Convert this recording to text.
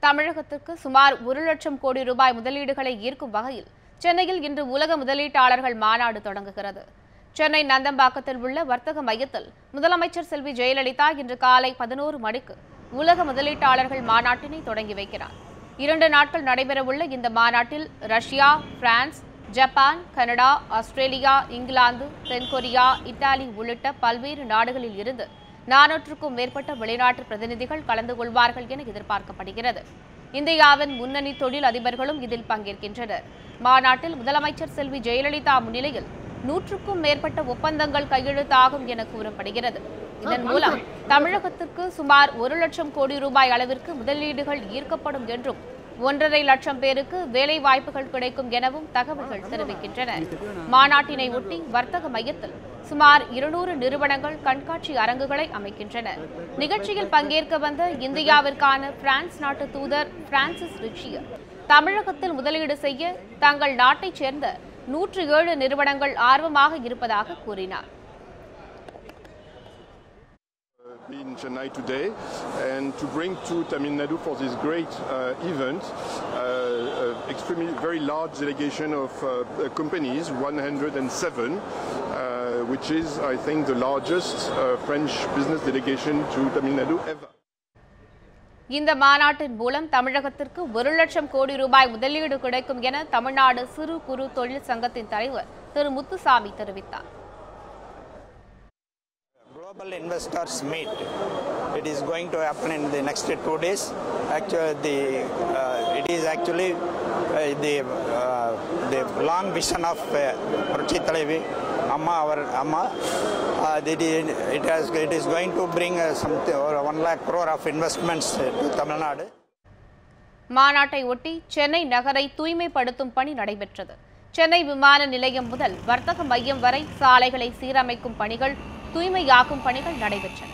தமிழகத்திற்கு சுமார் 1 லட்சம் கோடி ரூபாய் முதலீடுகளை ஈர்க்கும் வகையில் சென்னையில் இன்று உலக முதலீட்டாளர்கள் மாநாடு தொடங்குகிறது. சென்னை நந்தம்பாக்கத்தில் உள்ள வர்த்தக மையத்தில் முதலமைச்சர் செல்வி ஜெயலலிதா இன்று காலை 11 மணிக்கு உலக முதலீட்டாளர்கள் மாநாட்டினை தொடங்கி வைக்கிறார். 2 நாட்கள் நடைபெறவுள்ள இந்த மாநாட்டில் Russia, France, Japan, Canada, Australia, England, தென்கொரியா, இத்தாலி உள்ளிட்ட பல்வேறு நாடுகளில் இருந்து 400க்கும் மேற்பட்ட வெளிநாட்டு பிரதிநிதிகள் கலந்து கொள்வார்கள் என எதிர்பார்க்கப்படுகிறது. இந்தியாவின் முன்னணி தொழில் அதிபர்களும் இதில் பங்கேற்கின்றனர். மாநாட்டில் முதலமைச்சர் செல்வி ஜெயலலிதா முன்னிலையில் 100க்கும் மேற்பட்ட ஒப்பந்தங்கள் கையெழுத்தாகும் என கூறப்படுகிறது. இதன் மூலம் தமிழகத்திற்கு சுமார் 1 லட்சம் கோடி ரூபாய் அளவிற்கு முதலீடுகள் ஈர்க்கப்படும் என்றும் 1.5 லட்சம் பேருக்கு வேலை வாய்ப்புகள் கிடைக்கும் எனவும் தகவல்கள் தெரிவிக்கின்றன. மாநாட்டினை ஒட்டி வர்த்தக மையத்தில் சுமார் 200 நிறுவனங்கள் கண்காட்சி அரங்குகளை அமைக்கின்றன. நிகழ்ச்சியில் பங்கேற்க வந்த இந்தியாவிற்கான பிரான்ஸ் நாட்டு தூதர் பிரான்சிஸ் ரிச்சியர் தமிழகத்தில் முதலீடு செய்ய தங்கள் நாட்டைச் சேர்ந்த 107 நிறுவனங்கள் ஆர்வமாக இருப்பதாக கூறினார். In Chennai today and to bring to Tamil Nadu for this great event extremely very large delegation of companies, 107, which is I think the largest French business delegation to Tamil Nadu ever. இந்த மாநாட்டின் மூலம் தமிழகத்திற்கு 1 லட்சம் கோடி ரூபாய் முதலீடு கிடைக்கும் என தமிழ்நாடு சிறு குறு தொழில் சங்கத்தின் தலைவர் திரு முத்துசாமி தெரிவித்தார். Global investors meet. It is going to happen in the next 2 days. Actually, it is actually the long vision of Puruchi Thalavi Amma, our Amma. It is going to bring something over 1 lakh crore of investments to Tamil Nadu. மாநாட்டை ஒட்டி சென்னை நகரை தூய்மைப்படுத்தும் பணி நடைபெற்றது. சென்னை விமான நிலையம் முதல் வர்த்தக மையம் வரை சாலைகளை சீரமைக்கும் பணிகள், தூய்மையாக்கும் பணிகள் நடைபெற்றன.